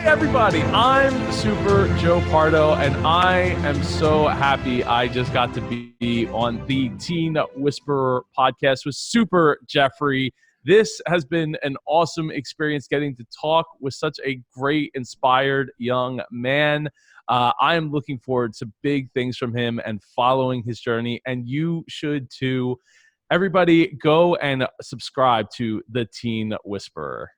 Everybody, I'm Super Joe Pardo, and I am so happy I just got to be on the Teen Whisperer podcast with Super Jeffrey. This has been an awesome experience getting to talk with such a great, inspired young man. I am looking forward to big things from him and following his journey, and you should too. Everybody, go and subscribe to the Teen Whisperer.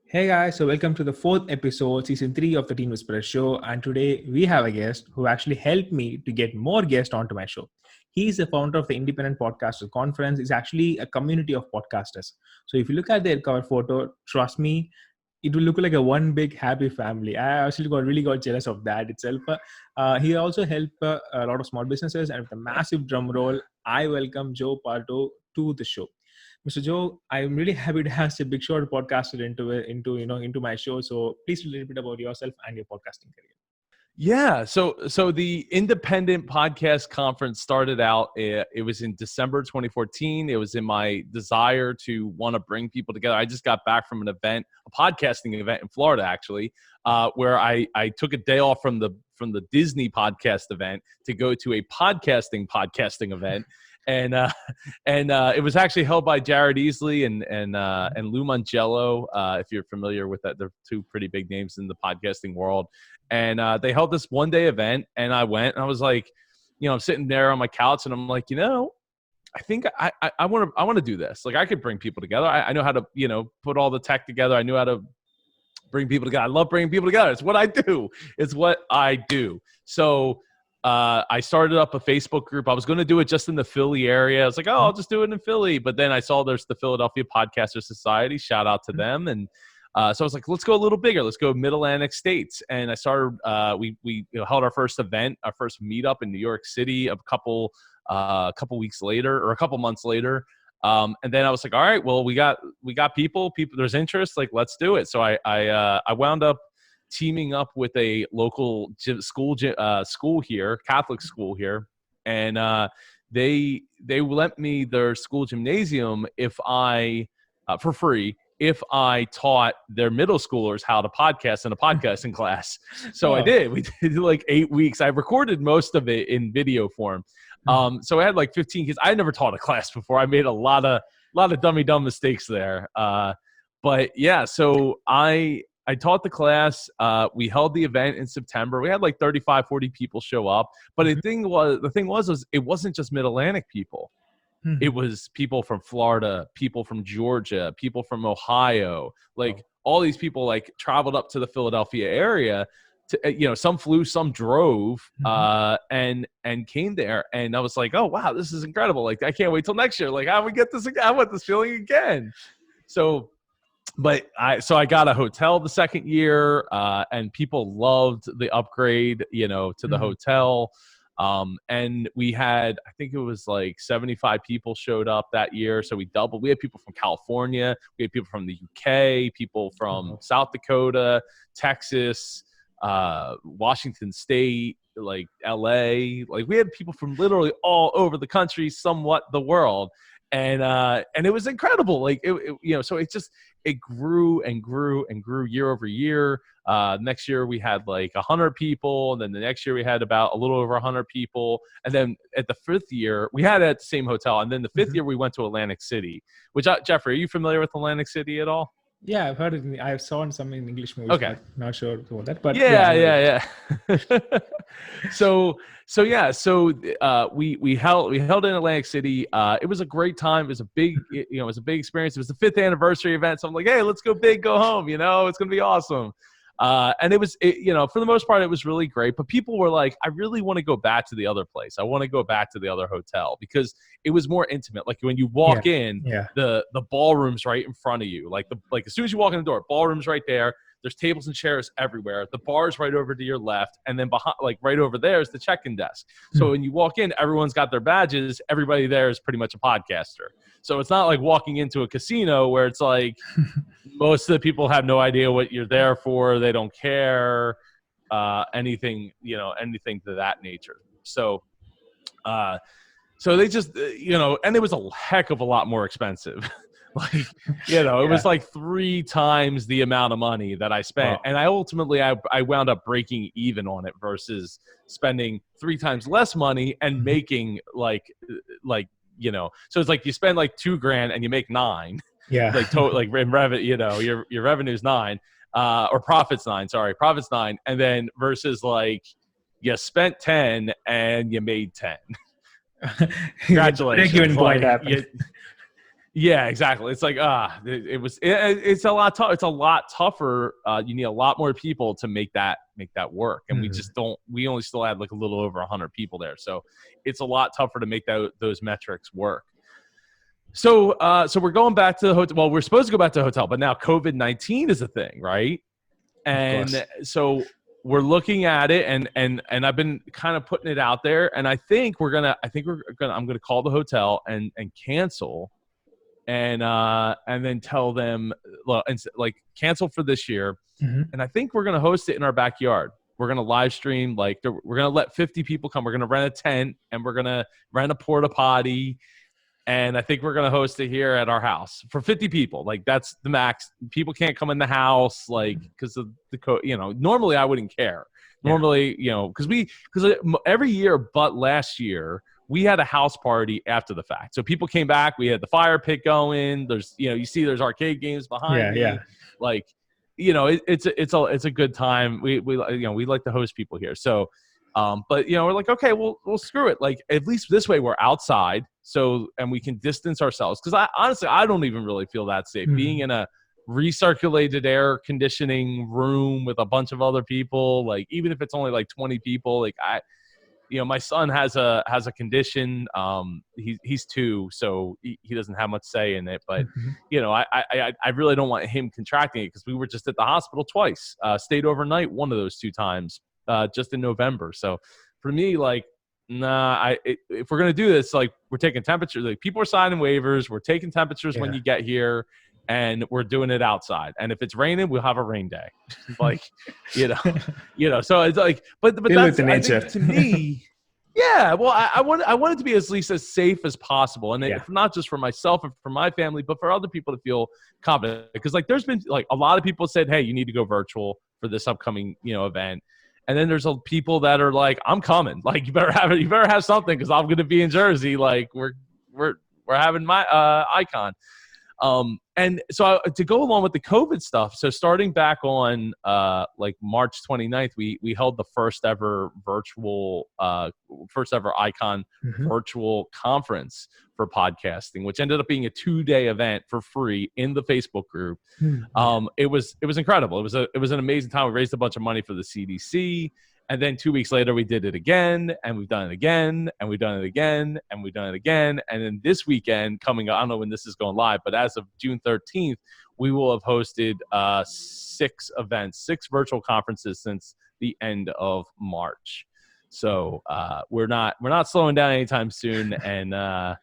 Hey guys, so welcome to the fourth episode, season 3 of the Teen Whisperer show. And today we have a guest who actually helped me to get more guests onto my show. He's the founder of the Independent Podcasters Conference. It's actually a community of podcasters. So if you look at their cover photo, trust me, it will look like a one big happy family. I actually really got jealous of that itself. He also helped a lot of small businesses, and with a massive drum roll, I welcome Joe Pardo to the show. Mr. Joe, I'm really happy to have a big short podcaster into my show. So please tell a little bit about yourself and your podcasting career. Yeah, so the Independent Podcast Conference started out. It was in December 2014. It was in my desire to want to bring people together. I just got back from an event, a podcasting event in Florida, actually, where I took a day off from the Disney podcast event to go to a podcasting event. And it was actually held by Jared Easley and Lou Mangello. If you're familiar with that, they're two pretty big names in the podcasting world. And they held this one-day event, and I went, and I was like, I'm sitting there on my couch, and I'm like, I think I want to do this. Like, I could bring people together. I know how to, put all the tech together. I knew how to bring people together. I love bringing people together. It's what I do. So I started up a Facebook group. I was going to do it just in the Philly area. I was like, I'll just do it in Philly. But then I saw there's the Philadelphia Podcaster Society. Shout out to them. And so I was like, let's go a little bigger. Let's go Mid-Atlantic states. And I started, we held our first event, our first meetup in New York City a couple weeks later, or a couple months later. And then I was like, all right, well, we got people, there's interest, like, let's do it. So I wound up teaming up with a local school here, Catholic school here. And they lent me their school gymnasium for free, if I taught their middle schoolers how to podcast in a podcasting class. So I did. We did like 8 weeks. I recorded most of it in video form. So I had like 15 kids. I never taught a class before. I made a lot of dumb mistakes there. But yeah, so I taught the class. We held the event in September. We had like 35, 40 people show up. But the thing was it wasn't just Mid-Atlantic people. It was people from Florida, people from Georgia, people from Ohio. Like all these people like traveled up to the Philadelphia area. Some flew, some drove, and came there. And I was like, oh wow, this is incredible! Like, I can't wait till next year. Like, I would get this again. I want this feeling again. So I got a hotel the second year, and people loved the upgrade, to the hotel. And we had, I think it was like 75 people showed up that year. So we doubled. We had people from California. We had people from the UK, people from South Dakota, Texas, Washington State, like LA. Like, we had people from literally all over the country, somewhat the world. And it was incredible. Like, so it grew and grew and grew year over year. Next year we had like 100 people. And then the next year we had about a little over 100 people. And then at the fifth year, we had it at the same hotel. And then the fifth year we went to Atlantic City, which, Jeffrey, are you familiar with Atlantic City at all? Yeah, I've heard it. I've saw some in English movies. Okay. But not sure about that. But yeah. So we held in Atlantic City. It was a great time. It was a big, it was a big experience. It was the 5th anniversary event. So I'm like, hey, let's go big, go home. It's gonna be awesome. And it was, for the most part, it was really great. But people were like, I really want to go back to the other place. I want to go back to the other hotel because it was more intimate. Like, when you walk in, the ballroom's right in front of you. Like as soon as you walk in the door, ballroom's right there. There's tables and chairs everywhere. The bar's right over to your left. And then behind, like right over there, is the check-in desk. So when you walk in, everyone's got their badges. Everybody there is pretty much a podcaster. So it's not like walking into a casino where it's like most of the people have no idea what you're there for. They don't care, anything to that nature. So So they just, and it was a heck of a lot more expensive. It was like 3 times the amount of money that I spent. Wow. And I ultimately, I wound up breaking even on it versus spending 3 times less money and making so it's like you spend like $2,000 and you make 9, Yeah. in revenue, your revenue's 9, or profit's 9, profit's 9. And then versus like you spent 10 and you made 10. Congratulations. Break-even point happened. Yeah, exactly. It's like it's a lot tough. It's a lot tougher. You need a lot more people to make that work, and we just don't. We only still had like a little over 100 people there, so it's a lot tougher to make those metrics work. So we're going back to the hotel. Well, we're supposed to go back to the hotel, but now COVID-19 is a thing, right? And so we're looking at it, and I've been kind of putting it out there, and I'm gonna call the hotel and cancel, and then tell them, cancel for this year, and I think we're gonna host it in our backyard. We're gonna live stream, we're gonna let 50 people come. We're gonna rent a tent, and we're gonna rent a porta potty. And I think we're going to host it here at our house for 50 people. Like, that's the max. People can't come in the house, because of the normally I wouldn't care. Normally, because every year but last year, we had a house party after the fact. So people came back. We had the fire pit going. There's, you see there's arcade games behind me. It's a good time. We like to host people here. So, but we're like, okay, we'll screw it. Like, at least this way we're outside, and we can distance ourselves. Because I don't even really feel that safe being in a recirculated air conditioning room with a bunch of other people. Like, even if it's only like 20 people, like my son has a condition. He's 2, so he doesn't have much say in it. But I really don't want him contracting it, because we were just at the hospital twice. Stayed overnight one of those 2 times. Just in November. So for me, like, if we're going to do this, like, we're taking temperatures, like, people are signing waivers. We're taking temperatures when you get here, and we're doing it outside. And if it's raining, we'll have a rain day. Like, so it's like, but that's, I think, to me, yeah, well, I want it to be at least as safe as possible. And if not just for myself and for my family, but for other people to feel confident. Because, like, there's been, like, a lot of people said, hey, you need to go virtual for this upcoming, event. And then there's people that are like, I'm coming. Like, you better have something, because I'm going to be in Jersey. Like, we're having my icon. And so to go along with the COVID stuff, so starting back on March 29th, we held the first ever Icon virtual conference for podcasting, which ended up being a 2-day event for free in the Facebook group. It was incredible. It was an amazing time. We raised a bunch of money for the CDC. And then 2 weeks later, we did it again, and we've done it again, and we've done it again, and we've done it again. And then this weekend coming up, I don't know when this is going live, but as of June 13th, we will have hosted 6 events, 6 virtual conferences since the end of March. So we're not slowing down anytime soon. And I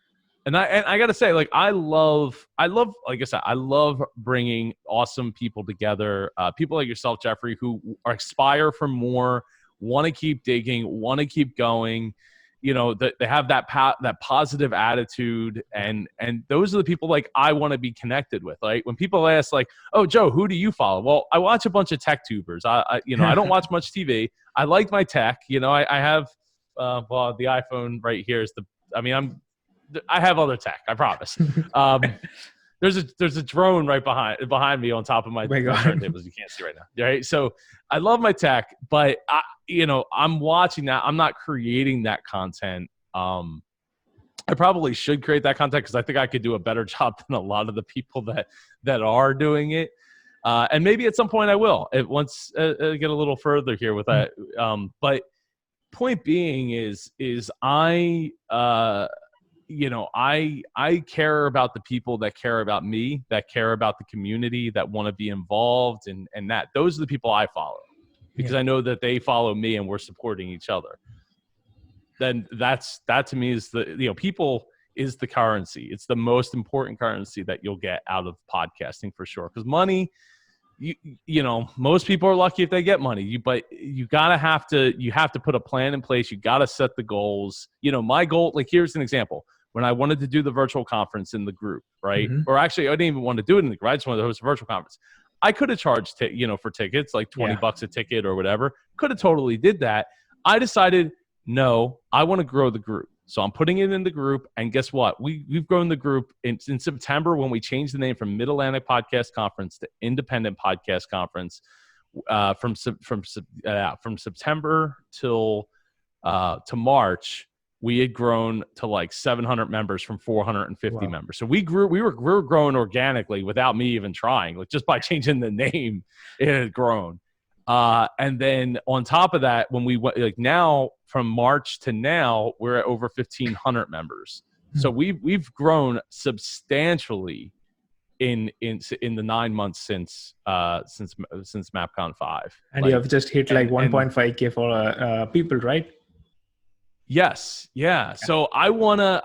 gotta say, like, I love, like I said, I love bringing awesome people together. People like yourself, Jeffrey, who aspire for more, want to keep digging, want to keep going. That they have that positive attitude, and those are the people, like, I want to be connected with. Like, when people ask, like, "Oh, Joe, who do you follow?" Well, I watch a bunch of tech tubers. I don't watch much TV. I like my tech. I have the iPhone right here is I have other tech, I promise. There's a drone right behind me on top of my turntables. You can't see right now. Right. So I love my tech, but I'm watching that. I'm not creating that content. I probably should create that content, because I think I could do a better job than a lot of the people that are doing it. And maybe at some point I will, once I get a little further here with that. But point being is I care about the people that care about me, that care about the community, that want to be involved, and that those are the people I follow, because I know that they follow me and we're supporting each other. Then that to me is people is the currency. It's the most important currency that you'll get out of podcasting, for sure. Because money, you know, most people are lucky if they get money. But you have to put a plan in place. You got to set the goals. You know, my goal, like here's an example. When I wanted to do the virtual conference in the group, right? Mm-hmm. Or actually, I didn't even want to do it in the group. I just wanted to host a virtual conference. I could have charged, for tickets, like $20 a ticket or whatever. Could have totally did that. I decided, no, I want to grow the group. So I'm putting it in the group. And guess what? We've grown the group in September when we changed the name from Mid-Atlantic Podcast Conference to Independent Podcast Conference. From September till to March, we had grown to like 700 members from 450 members. So we were growing organically without me even trying. Like just by changing the name, it had grown. And then on top of that, when we went, like now from March to now, we're at over 1,500 members. So we've grown substantially in the 9 months since MapCon 5. And you have just hit like 1.5K for people, right? Yes. Yeah. So I want to,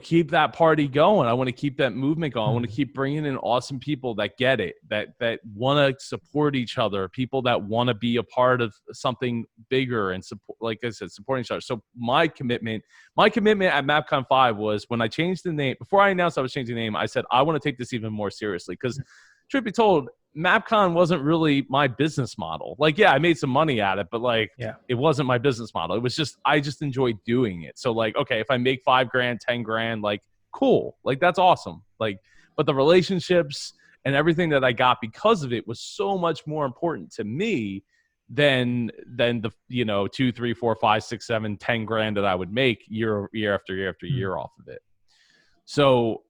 keep that party going. I want to keep that movement going. I want to keep bringing in awesome people that get it, that want to support each other, people that want to be a part of something bigger and support, like I said, supporting each other. So my commitment at MapCon 5 was when I changed the name, before I announced I was changing the name, I said, I want to take this even more seriously because truth be told, MapCon wasn't really my business model. Like, yeah, I made some money at it, but it wasn't my business model. It was just, I just enjoyed doing it. So like, okay, if I make $5,000, $10,000, like cool, like that's awesome. Like, but the relationships and everything that I got because of it was so much more important to me than the, 2, 3, 4, 5, 6, 7, $10,000 that I would make year after year after year off of it. So,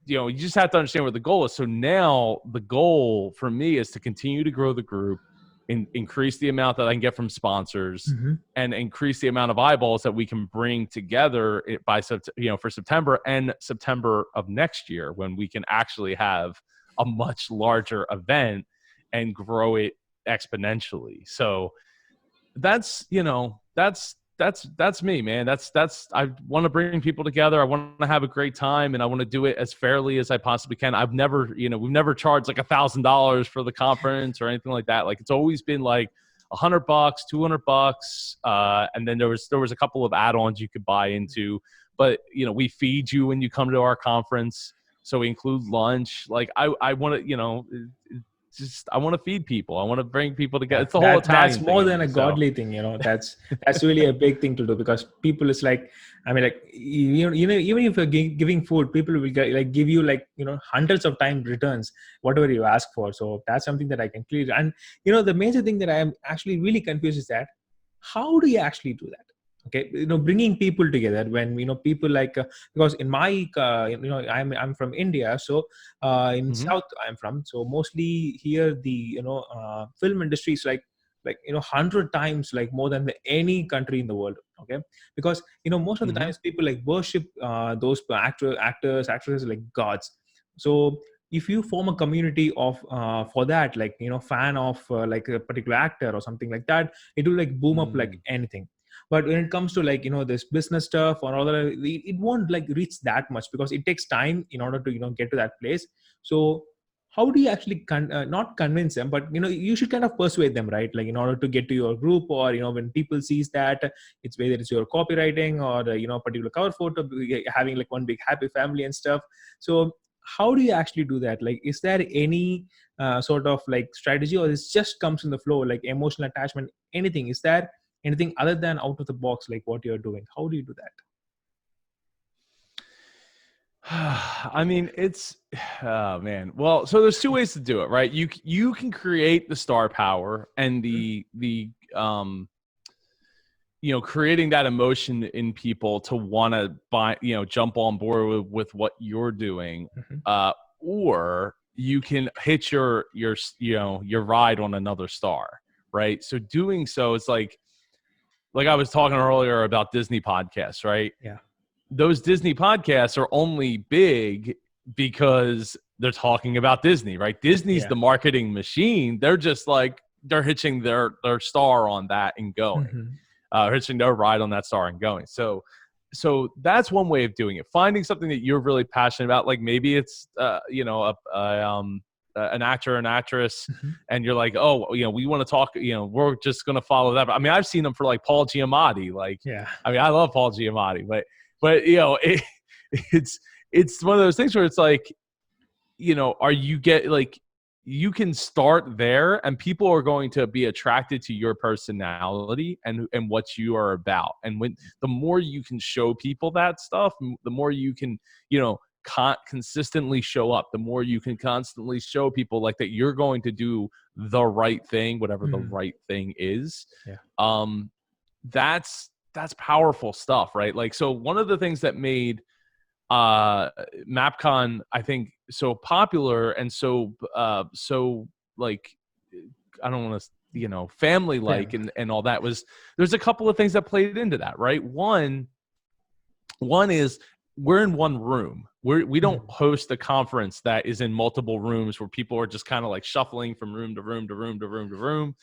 you just have to understand what the goal is. So now the goal for me is to continue to grow the group, increase the amount that I can get from sponsors, and increase the amount of eyeballs that we can bring together by for September and September of next year, when we can actually have a much larger event and grow it exponentially. So that's me, man. That's I want to bring people together. I want to have a great time, and I want to do it as fairly as I possibly can. I've never, we've never charged like $1,000 for the conference or anything like that. Like it's always been like $100, $200, and then there was a couple of add-ons you could buy into. But we feed you when you come to our conference, so we include lunch. Like I want to, I want to feed people. I want to bring people together. It's the whole Italian thing. That's more than a so. godly thing, That's really a big thing to do, because people is like, I mean, like even if you're giving food, people will give you hundreds of times returns whatever you ask for. So that's something that I can clearly. And the major thing that I am actually really confused is that how do you actually do that? Okay, bringing people together when people because in my I'm from India, so in South I'm from, so mostly here the film industry is like 100 times like more than any country in the world. Okay, because most of the times people worship those actors, actresses like gods. So if you form a community of for that, fan of like a particular actor or something like that, it will boom up like anything. But when it comes to this business stuff or all that, it won't reach that much, because it takes time in order to get to that place. So how do you actually not convince them, but you should kind of persuade them, right? In order to get to your group, or when people sees that it's whether it's your copywriting or particular cover photo having one big happy family and stuff. So how do you actually do that? Is there any sort of strategy, or it just comes in the flow, emotional attachment, anything? Is there anything other than out of the box, what you're doing? How do you do that? I mean, it's, oh man. Well, so there's two ways to do it, right? You can create the star power and the creating that emotion in people to want to buy, jump on board with what you're doing. Or you can hitch your ride on another star, right? So doing so, it's like I was talking earlier about Disney podcasts, right? Yeah. Those Disney podcasts are only big because they're talking about Disney, right? Disney's the marketing machine. They're just they're hitching their star on that and going, hitching their ride on that star and going. So that's one way of doing it. Finding something that you're really passionate about. Like maybe it's, an actor or an actress, Mm-hmm. and you're like, oh, we want to talk, we're just going to follow that. I mean, I've seen them for like Paul Giamatti. Like, Yeah. I mean, I love Paul Giamatti, but it's one of those things where it's like, you can start there, and people are going to be attracted to your personality and what you are about. And when the more you can show people that stuff, the more you can, consistently show up, the more you can constantly show people like that you're going to do the right thing, whatever the right thing is. Yeah. That's powerful stuff, right? Like, so one of the things that made MapCon, I think, so popular and so like, I don't want to, family like and all that, was there's a couple of things that played into that, right? One is we're in one room. We don't host a conference that is in multiple rooms where people are just kind of like shuffling from room to room to room to room to room.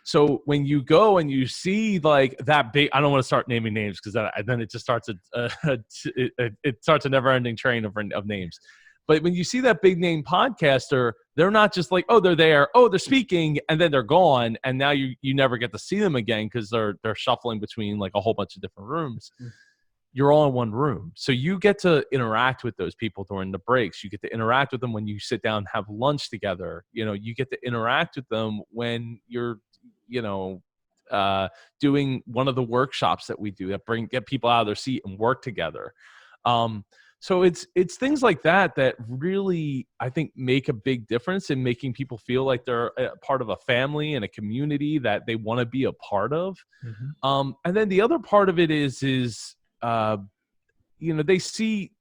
So when you go and you see like that big, I don't want to start naming names because then it just starts it starts a never-ending train of names. But when you see that big name podcaster, they're not just like, oh, they're there, oh, they're speaking, and then they're gone, and now you never get to see them again because they're shuffling between like a whole bunch of different rooms. You're all in one room. So you get to interact with those people during the breaks. You get to interact with them when you sit down and have lunch together. You get to interact with them when you're, doing one of the workshops that we do that get people out of their seat and work together. So it's things like that really, I think, make a big difference in making people feel like they're a part of a family and a community that they want to be a part of. And then the other part of it is they see,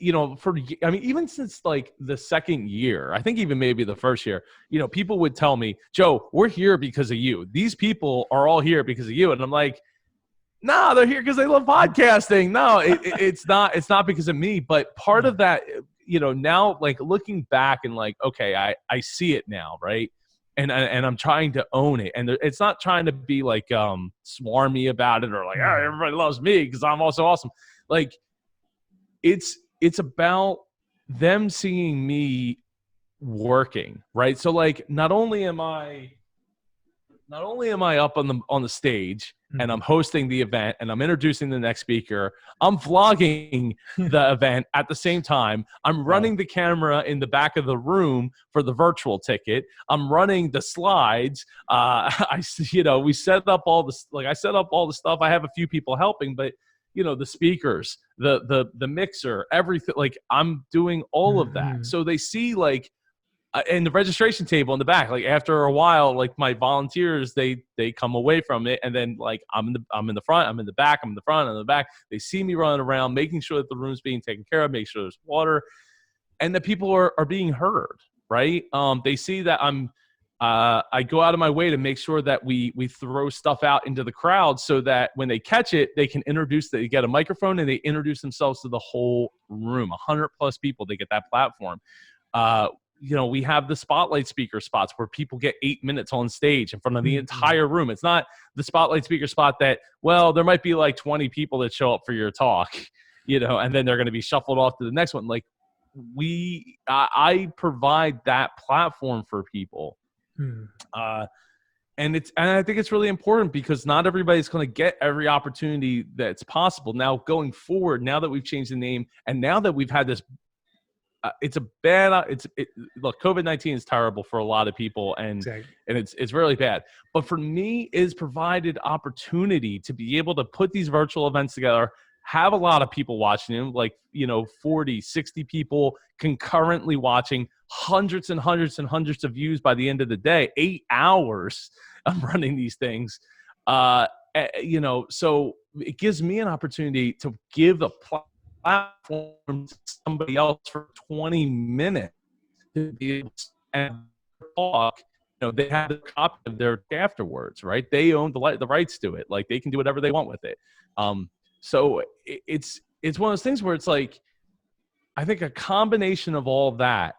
even since like the second year, I think even maybe the first year, people would tell me, Joe, we're here because of you. These people are all here because of you. And I'm like, no, they're here because they love podcasting. No, it's not because of me. But part of that, now like looking back and like, okay, I see it now, right? And I'm trying to own it. And it's not trying to be like swarmy about it or like, oh, everybody loves me because I'm also awesome. Like, it's about them seeing me working, right? So like, not only am I up on the stage and I'm hosting the event and I'm introducing the next speaker, I'm vlogging the event at the same time. I'm running the camera in the back of the room for the virtual ticket. I'm running the slides. We set up all this, like I set up all the stuff. I have a few people helping, but the speakers, the mixer, everything, like I'm doing all of that. So they see like, and the registration table in the back, like after a while, like my volunteers, they come away from it, and then like I'm in the front, I'm in the back, I'm in the front, I'm in the back. They see me running around, making sure that the room's being taken care of, make sure there's water, and that people are being heard, right? They see that I go out of my way to make sure that we throw stuff out into the crowd so that when they catch it, they can they get a microphone and they introduce themselves to the whole room, 100 plus people. They get that platform. We have the spotlight speaker spots where people get 8 minutes on stage in front of the entire room. It's not the spotlight speaker spot that, well, there might be like 20 people that show up for your talk, and then they're going to be shuffled off to the next one. Like I provide that platform for people. And I think it's really important because not everybody's going to get every opportunity that's possible. Now, going forward, now that we've changed the name and now that we've had this, look, COVID-19 is terrible for a lot of people and it's really bad. But for me, it's provided opportunity to be able to put these virtual events together, have a lot of people watching them, like, 40, 60 people concurrently watching, hundreds and hundreds and hundreds of views by the end of the day, 8 hours I'm running these things. So it gives me an opportunity to give a platform to somebody else for 20 minutes to be able to talk. They have the copy of their afterwards, right? They own the rights to it. Like, they can do whatever they want with it. So it's one of those things where it's like, I think a combination of all of that,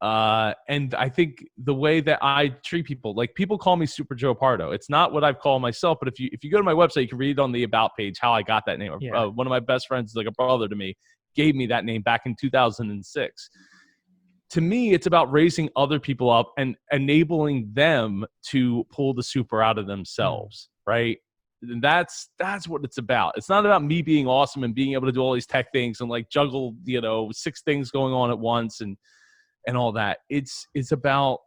and I think the way that I treat people, like people call me Super Joe Pardo. It's not what I've called myself, but if you go to my website, you can read on the About page how I got that name. Yeah. One of my best friends, like a brother to me, gave me that name back in 2006. to me, it's about raising other people up and enabling them to pull the super out of themselves, right? And that's what it's about. It's not about me being awesome and being able to do all these tech things and like juggle, 6 things going on at once and all that. It's about,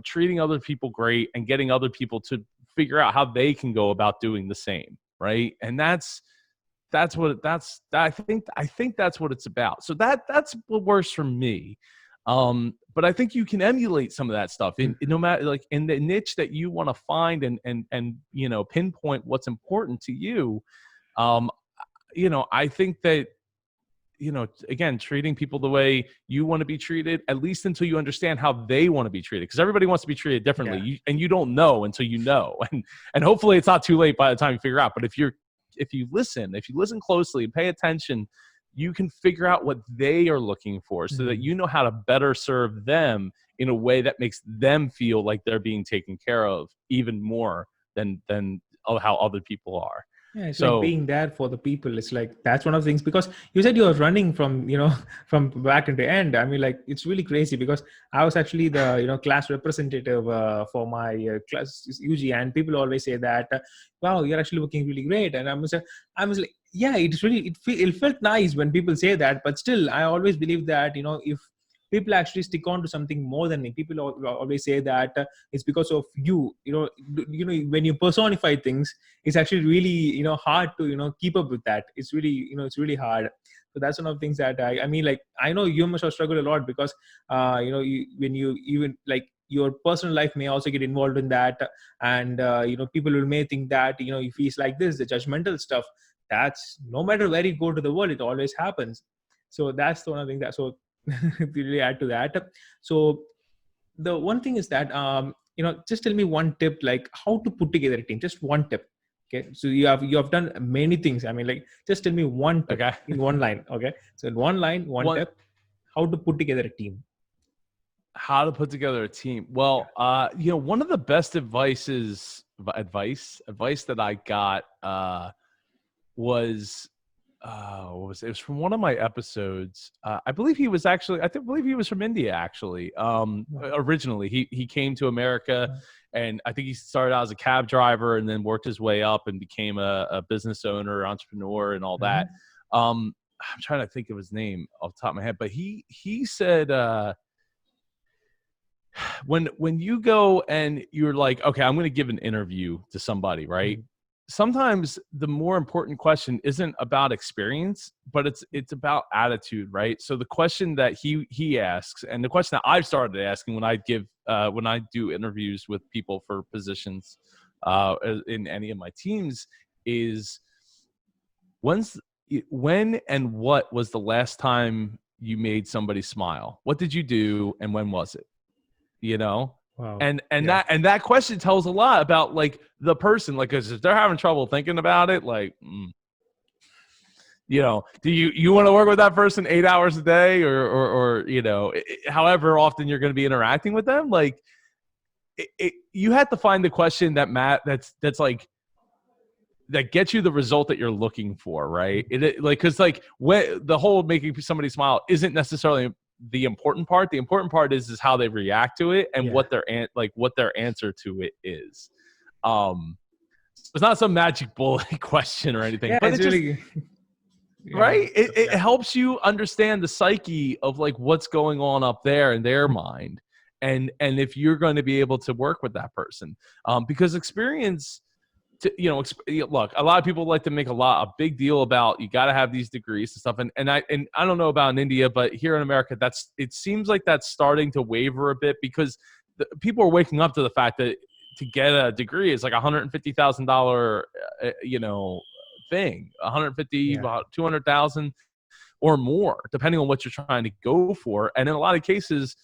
treating other people great and getting other people to figure out how they can go about doing the same, right? And I think that's what it's about. So that's what works for me. But I think you can emulate some of that stuff in no matter like in the niche that you want to find and pinpoint what's important to you. I think that, again, treating people the way you want to be treated, at least until you understand how they want to be treated, because everybody wants to be treated differently. And you don't know until you know, and hopefully it's not too late by the time you figure out. But if you listen closely, pay attention, you can figure out what they are looking for so that you know how to better serve them in a way that makes them feel like they're being taken care of even more than how other people are. Yeah, it's like being there for the people. It's like, that's one of the things, because you said you were running from, from back into end. I mean, like, it's really crazy because I was actually the, class representative for my class UG, and people always say that, wow, you're actually looking really great. And I was like, yeah, it's really, it felt nice when people say that, but still, I always believe that, if people actually stick on to something more than me, people always say that it's because of you. When you personify things, it's actually really hard to keep up with that. It's really it's really hard. So that's one of the things that I mean, like, I know you must have struggled a lot because when you even like your personal life may also get involved in that, and people may think that if he's like this, the judgmental stuff, that's no matter where you go to the world, it always happens. So that's the one thing that, so really add to that. So the one thing is that just tell me one tip, like how to put together a team. Just one tip. Okay, so you have done many things. I mean, like, just tell me one tip in one line. Okay, so in one line, one tip, how to put together a team. How to put together a team. Well, one of the best advice that I got was what was it? It was from one of my episodes. I believe he was from India, actually. Originally, he came to America, and I think he started out as a cab driver and then worked his way up and became a business owner, entrepreneur, and all that. I'm trying to think of his name off the top of my head, but he said, when you go and you're like, okay, I'm going to give an interview to somebody, right? Sometimes the more important question isn't about experience, but it's about attitude, right? So the question that he asks, and the question that I've started asking when I do interviews with people for positions in any of my teams is, when and what was the last time you made somebody smile? What did you do, and when was it? Wow. And that question tells a lot about like the person, like, cause if they're having trouble thinking about it, like, do you want to work with that person 8 hours a day or however often you're going to be interacting with them? Like you have to find the question that's like, that gets you the result that you're looking for. Right. Cause like when the whole making somebody smile isn't necessarily the important part. The important part is how they react to it and what their answer to it is. It's not some magic bullet question or anything, but it's really just, right. It helps you understand the psyche of like what's going on up there in their mind. And if you're going to be able to work with that person, because experience, look, a lot of people like to make a big deal about you got to have these degrees and stuff. And I don't know about in India, but here in America, it seems like that's starting to waver a bit because people are waking up to the fact that to get a degree is like $150,000, thing, 150, about 200,000 or more, depending on what you're trying to go for. And in a lot of cases,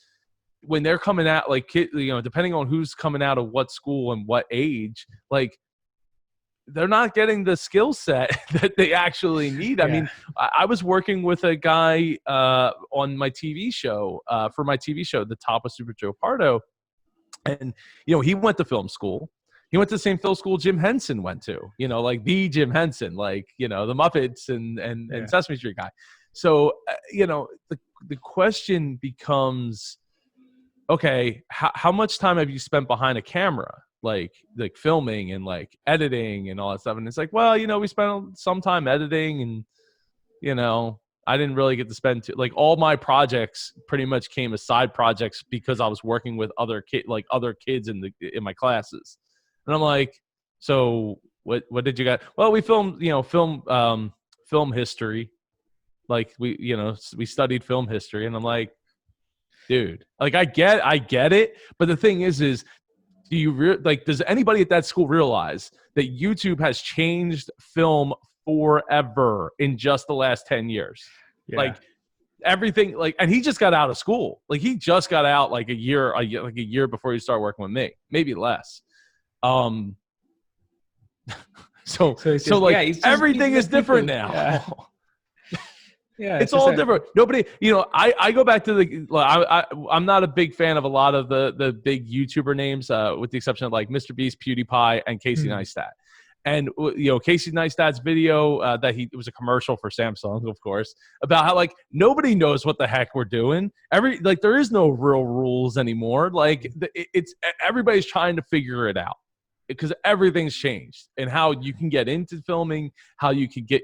when they're coming out, like, depending on who's coming out of what school and what age, like, they're not getting the skill set that they actually need. I mean, I was working with a guy on my TV show, The Top of Super Joe Pardo. And, he went to film school. He went to the same film school Jim Henson went to, like the Jim Henson, like, the Muppets and Sesame Street guy. So, the question becomes, okay, how much time have you spent behind a camera, like filming and like editing and all that stuff? And it's like, well, we spent some time editing, and I didn't really get to spend like all my projects pretty much came as side projects because I was working with other kids in my classes. And I'm like, so what did you got? Well, we filmed, film history. Like we studied film history, and I'm like, dude, like I get it. But the thing is do you does anybody at that school realize that YouTube has changed film forever in just the last 10 years? Yeah. Like everything, and he just got out of school. Like he just got out like a year before he started working with me, maybe less. So everything is different now. Yeah. Yeah, it's all different. Nobody, I go back to I'm not a big fan of a lot of the big YouTuber names, with the exception of like Mr. Beast, PewDiePie, and Casey Neistat. And Casey Neistat's video it was a commercial for Samsung, of course, about how like nobody knows what the heck we're doing. There is no real rules anymore. Like it's everybody's trying to figure it out because everything's changed, and how you can get into filming, how you can get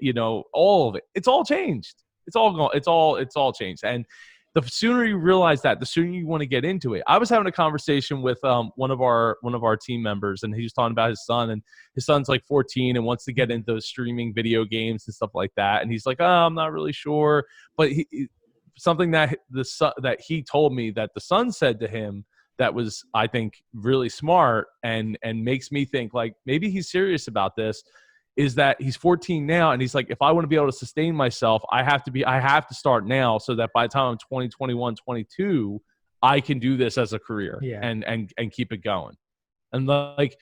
all of it. It's all changed. It's all gone. It's all changed. And the sooner you realize that, the sooner you want to get into it. I was having a conversation with one of our team members, and he was talking about his son, and his son's like 14 and wants to get into those streaming video games and stuff like that. And he's like, oh, I'm not really sure. But something that he told me that the son said to him that was, I think, really smart and makes me think like maybe he's serious about this, is that he's 14 now, and he's like, if I want to be able to sustain myself, I have to start now, so that by the time I'm 20, 21, 22, I can do this as a career and keep it going. And like,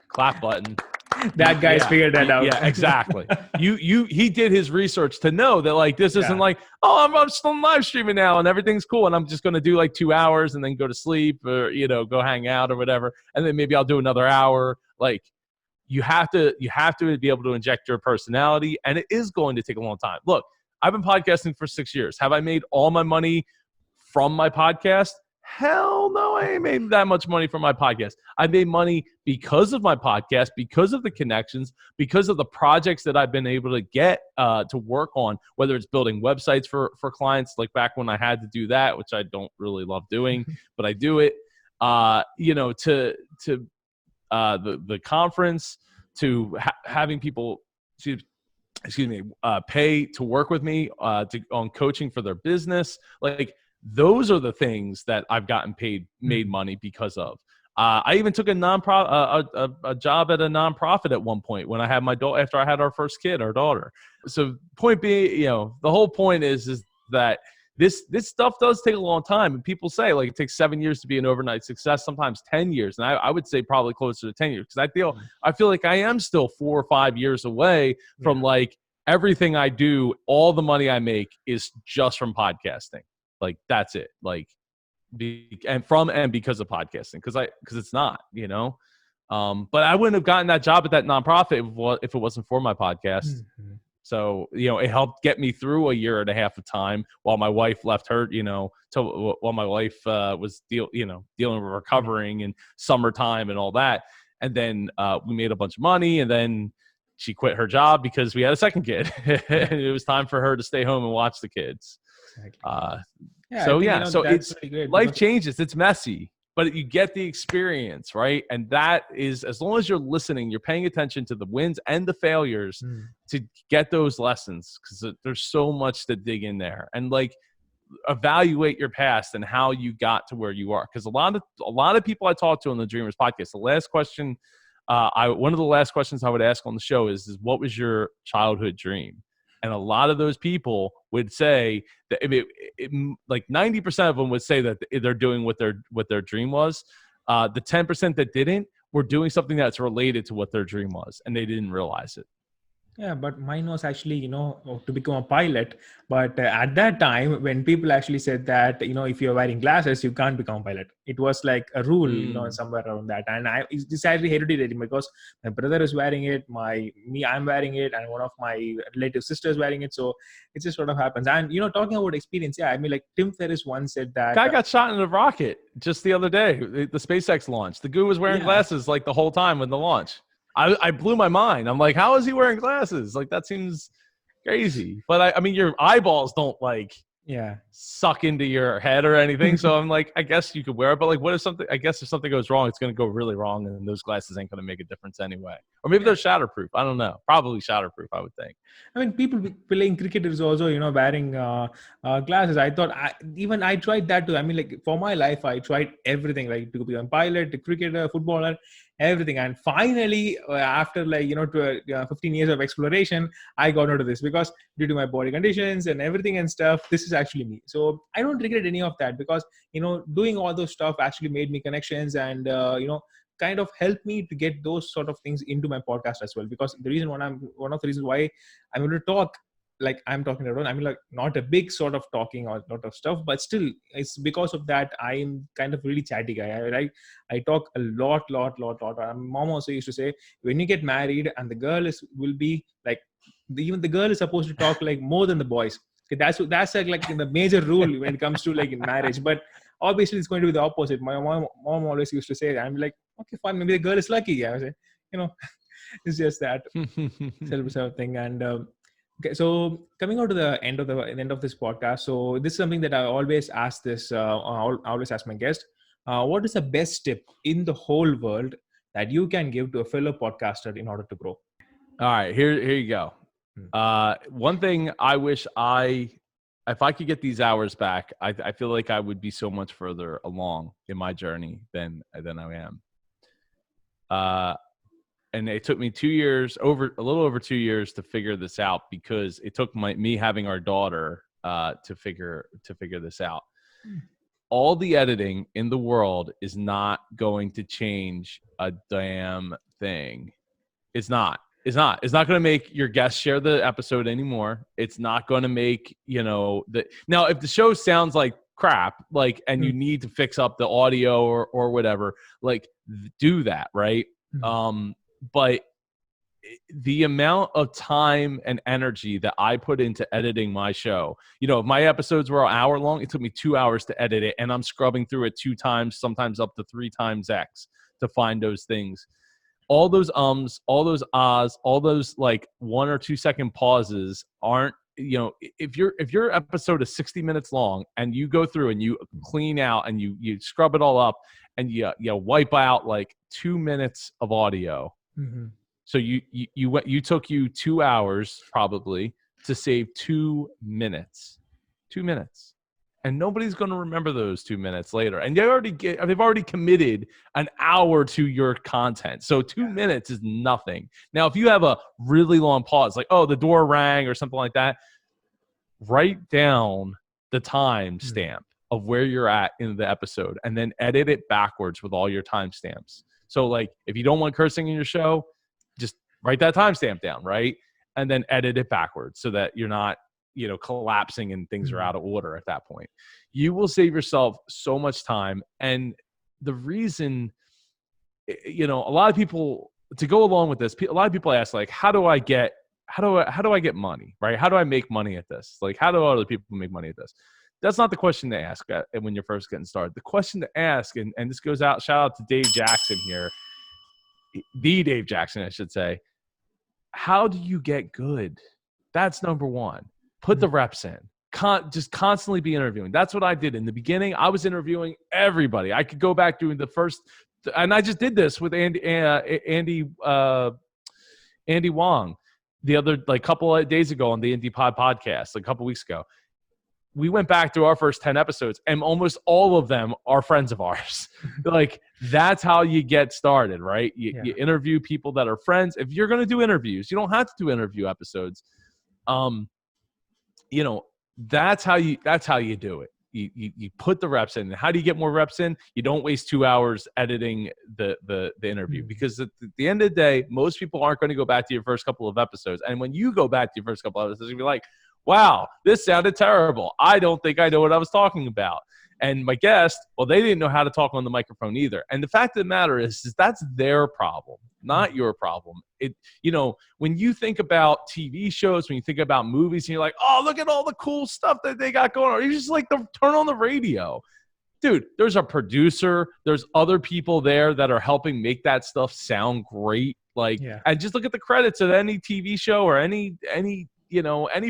clap button. That guy's figured that out. Yeah, exactly. He did his research to know that like this isn't like, oh, I'm still live streaming now and everything's cool, and I'm just going to do like 2 hours and then go to sleep or go hang out or whatever, and then maybe I'll do another hour. Like, you have to be able to inject your personality, and it is going to take a long time. Look, I've been podcasting for 6 years. Have I made all my money from my podcast? Hell no, I ain't made that much money from my podcast. I made money because of my podcast, because of the connections, because of the projects that I've been able to get to work on, whether it's building websites for clients, like back when I had to do that, which I don't really love doing, but I do it, to the conference, to having people, pay to work with me on coaching for their business. Like, those are the things that I've made money because of. I even took a job at a nonprofit at one point when I had my daughter, after I had our first kid, our daughter. So point being, the whole point is that this stuff does take a long time. And people say like it takes 7 years to be an overnight success, sometimes 10 years. And I would say probably closer to 10 years, because I feel like I am still 4 or 5 years away from like everything I do. All the money I make is just from podcasting. Like, that's it. Like, because of podcasting, because it's not, but I wouldn't have gotten that job at that nonprofit if it wasn't for my podcast. Mm-hmm. So, it helped get me through a year and a half of time while my wife left her, while my wife was dealing with recovering and summertime and all that. And then we made a bunch of money, and then she quit her job because we had a second kid. And it was time for her to stay home and watch the kids. Exactly. So it's really life changes. It's messy, but you get the experience, right? And that is, as long as you're listening, you're paying attention to the wins and the failures to get those lessons, because there's so much to dig in there and like evaluate your past and how you got to where you are. Because a lot of people I talk to on the Dreamers podcast, the last question, one of the last questions I would ask on the show is what was your childhood dream? And a lot of those people would say that like 90% of them would say that they're doing what their dream was. The 10% that didn't were doing something that's related to what their dream was, and they didn't realize it. Yeah, but mine was actually, to become a pilot. But at that time, when people actually said that, if you're wearing glasses, you can't become a pilot, it was like a rule, Mm. somewhere around that. And it's actually hereditary because my brother is wearing it, I'm wearing it, and one of my relative sisters wearing it. So it just sort of happens. And talking about experience, yeah, I mean, like Tim Ferriss once said that, Guy got shot in a rocket just the other day. The SpaceX launch. The goo was wearing yeah. glasses like the whole time with the launch. I blew my mind. I'm like, how is he wearing glasses? Like that seems crazy. But I mean, your eyeballs don't like Yeah. suck into your head or anything. So I'm like, I guess you could wear it, but like, what if something? I guess if something goes wrong, it's going to go really wrong, and those glasses ain't going to make a difference anyway. Or maybe they're shatterproof. I don't know. Probably shatterproof, I would think. I mean, people playing cricket is also, wearing glasses. I thought I tried that too. I mean, like for my life, I tried everything, like to be a pilot, a cricketer, footballer, everything. And finally, after 15 years of exploration, I got into this because due to my body conditions and everything and stuff, this is actually me. So I don't regret any of that because, doing all those stuff actually made me connections and, kind of helped me to get those sort of things into my podcast as well. Because one of the reasons why I'm able to talk like I'm talking alone. I mean, like not a big sort of talking or a lot of stuff, but still, it's because of that I'm kind of really chatty guy. I talk a lot. My mom also used to say, when you get married and the girl will be like, even the girl is supposed to talk like more than the boys. Okay, that's like in the major rule when it comes to like in marriage. But obviously, it's going to be the opposite. My mom always used to say that. I'm like, okay, fine, maybe the girl is lucky. I was like, you know, it's just that self thing. And okay, so coming out to the end of this podcast, so this is something that I always ask this. I always ask my guest, what is the best tip in the whole world that you can give to a fellow podcaster in order to grow? All right, here you go. One thing I wish if I could get these hours back, I feel like I would be so much further along in my journey than I am. And it took me 2 years, a little over 2 years, to figure this out because it took me having our daughter to figure this out. All the editing in the world is not going to change a damn thing. It's not. It's not going to make your guests share the episode anymore. It's not going to make, now if the show sounds like crap, like, and you need to fix up the audio or whatever, like do that. Right. But the amount of time and energy that I put into editing my show, if my episodes were an hour long, it took me 2 hours to edit it, and I'm scrubbing through it 2 times, sometimes up to 3 times X to find those things. All those all those ahs, all those like 1 or 2 second pauses aren't, if your episode is 60 minutes long and you go through and you clean out and you scrub it all up and you wipe out like 2 minutes of audio. So you took you 2 hours probably to save 2 minutes. 2 minutes. And nobody's going to remember those 2 minutes later. And they've already committed an hour to your content. So 2 minutes is nothing. Now, if you have a really long pause, like, oh, the door rang or something like that, write down the time stamp of where you're at in the episode and then edit it backwards with all your timestamps. So like, if you don't want cursing in your show, just write that timestamp down, right? And then edit it backwards so that you're not, collapsing and things are out of order at that point. You will save yourself so much time. And the reason, a lot of people, to go along with this, a lot of people ask, like, how do I get money, right? How do I make money at this? Like, how do other people make money at this? That's not the question to ask when you're first getting started. The question to ask, and this goes out, shout out to Dave Jackson here, the Dave Jackson, I should say. How do you get good? That's number one. Put the reps in. Just constantly be interviewing. That's what I did in the beginning. I was interviewing everybody. I could go back doing the first, and I just did this with Andy Wong the other couple of days ago on the Indie Pod podcast, a couple weeks ago. We went back through our first 10 episodes, and almost all of them are friends of ours. Like, that's how you get started, right? You interview people that are friends. If you're going to do interviews, you don't have to do interview episodes. That's how you do it. you put the reps in. How do you get more reps in? You don't waste 2 hours editing the interview, because at the end of the day, most people aren't going to go back to your first couple of episodes. And when you go back to your first couple of episodes, you'll be like, wow, this sounded terrible. I don't think I know what I was talking about. And my guest, well, they didn't know how to talk on the microphone either. And the fact of the matter is that's their problem, not your problem. When you think about TV shows, when you think about movies, and you're like, oh, look at all the cool stuff that they got going on. You just like to turn on the radio. Dude, there's a producer. There's other people there that are helping make that stuff sound great. And just look at the credits of any TV show or any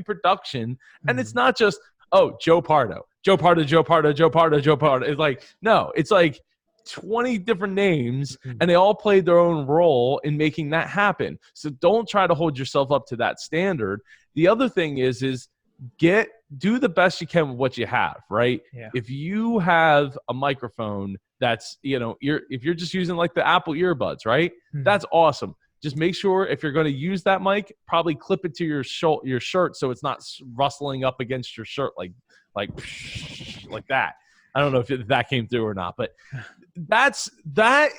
production. And it's not just, oh, Joe Pardo. It's like, no, it's like 20 different names, and they all played their own role in making that happen. So don't try to hold yourself up to that standard. The other thing is do the best you can with what you have, right? Yeah. If you have a microphone that's, if you're just using like the Apple earbuds, right? That's awesome. Just make sure if you're going to use that mic, probably clip it to your shirt so it's not rustling up against your shirt like that. I don't know if that came through or not, but that's the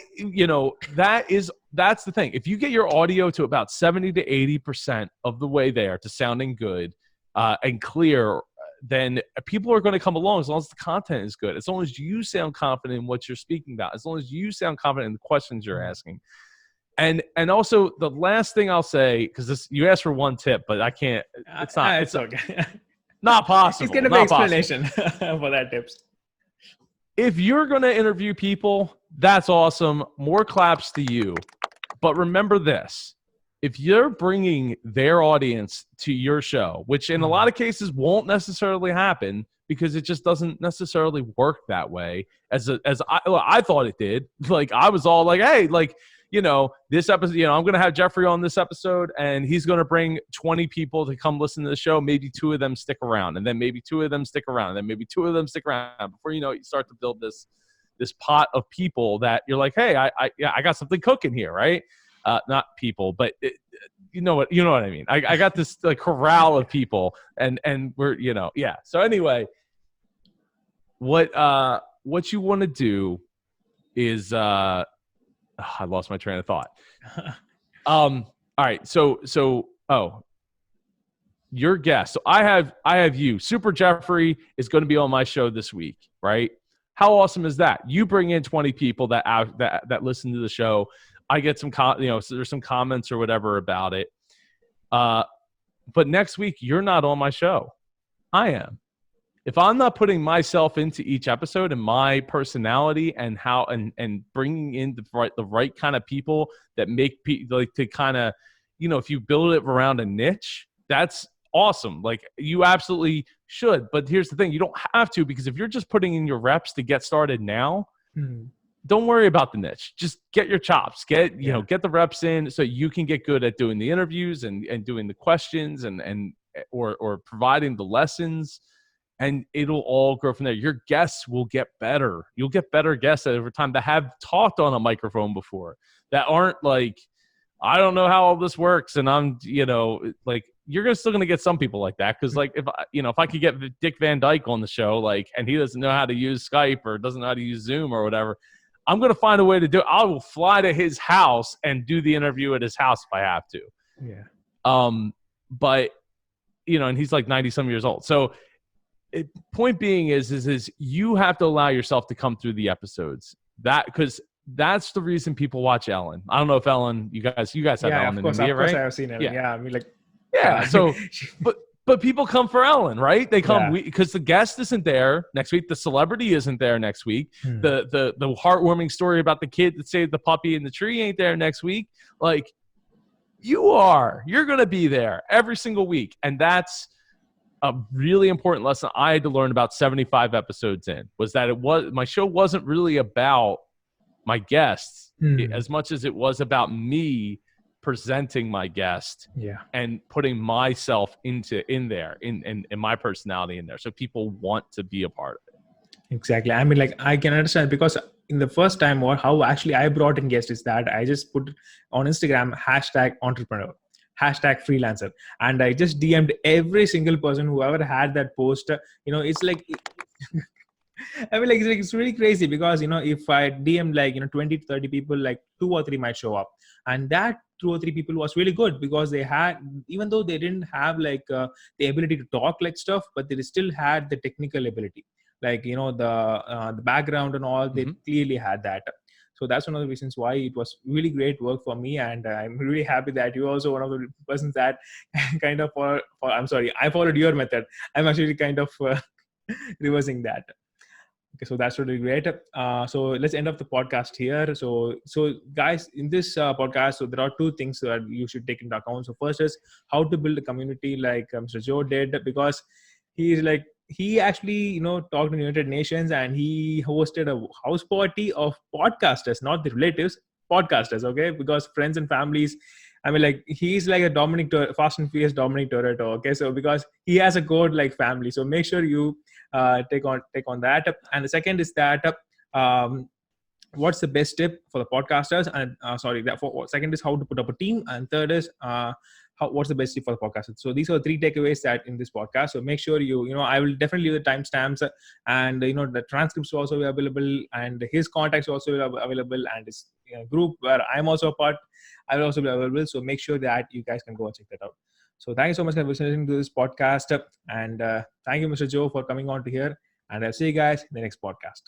thing. If you get your audio to about 70 to 80% of the way there to sounding good and clear, then people are going to come along as long as the content is good, as long as you sound confident in what you're speaking about, as long as you sound confident in the questions you're asking. And also the last thing I'll say, because you asked for one tip, but I can't. It's okay. Not possible. It's going to be explanation for that tips. If you're going to interview people, that's awesome. More claps to you. But remember this. If you're bringing their audience to your show, which in a lot of cases won't necessarily happen because it just doesn't necessarily work that way as I thought it did. Like I was all like, hey, like, this episode, I'm going to have Jeffrey on this episode, and he's going to bring 20 people to come listen to the show. Maybe 2 of them stick around, and then maybe 2 of them stick around, and then maybe 2 of them stick around. Before you know it, you start to build this pot of people that you're like, hey, I got something cooking here, right? Not people, but you know what I mean. I got this like corral of people, and we're yeah. So anyway, what you want to do is I lost my train of thought. All right. So your guest. So I have you. Super Jeffrey is going to be on my show this week, right? How awesome is that? You bring in 20 people that listen to the show. I get some so there's some comments or whatever about it. But next week you're not on my show. I am. If I'm not putting myself into each episode and my personality and how and bringing in the right kind of people that make people like to kind of, if you build it around a niche, that's awesome. Like you absolutely should. But here's the thing. You don't have to, because if you're just putting in your reps to get started now, don't worry about the niche. Just get your chops. Get the reps in so you can get good at doing the interviews and doing the questions or providing the lessons. And it'll all grow from there. Your guests will get better. You'll get better guests over time that have talked on a microphone before, that aren't like, I don't know how all this works. And I'm, like, you're still going to get some people like that. Cause like, if I could get Dick Van Dyke on the show, like, and he doesn't know how to use Skype or doesn't know how to use Zoom or whatever, I'm going to find a way to do it. I will fly to his house and do the interview at his house if I have to. Yeah. But, and he's like 90 some years old. So, point being is you have to allow yourself to come through the episodes, because that's the reason people watch Ellen. I don't know if Ellen, you guys have Ellen in India, right? Of course I have seen Ellen. Yeah. I mean, like, yeah. So, but people come for Ellen, right? They come because the guest isn't there next week. The celebrity isn't there next week. The heartwarming story about the kid that saved the puppy in the tree ain't there next week. Like you're going to be there every single week. And that's a really important lesson I had to learn about 75 episodes in, was that my show wasn't really about my guests as much as it was about me presenting my guest and putting myself in there in my personality in there. So people want to be a part of it. Exactly. I mean, like, I can understand, because in the first time how actually I brought in guests is that I just put on Instagram #entrepreneur. #freelancer, and I just DM'd every single person who ever had that post. It's like I mean, like it's really crazy because if I DM like 20 to 30 people, like 2 or 3 might show up, and that 2 or 3 people was really good because they had, even though they didn't have like the ability to talk like stuff, but they still had the technical ability, like the background and all. They clearly had that. So that's one of the reasons why it was really great work for me, and I'm really happy that you also one of the persons that kind of I'm sorry, I followed your method. I'm actually kind of reversing that. Okay, so that's really great. So let's end up the podcast here. So guys, in this podcast, so there are two things that you should take into account. So first is how to build a community, like Mr. Joe did, because he actually talked to United Nations, and he hosted a house party of podcasters, not the relatives, podcasters. Okay, because friends and families. I mean, like he's like a Fast and Furious Dominic Toretto. Okay, so because he has a code like family, so make sure you take on that. And the second is that what's the best tip for the podcasters, and sorry, that for second is how to put up a team, and third is what's the best tip for the podcasters. So these are 3 takeaways that in this podcast. So make sure I will definitely leave the timestamps, and the transcripts will also be available, and his contacts also will be available, and his group where I'm also a part, I will also be available. So make sure that you guys can go and check that out. So thank you so much for listening to this podcast, and thank you, Mr. Joe, for coming on to here. And I'll see you guys in the next podcast.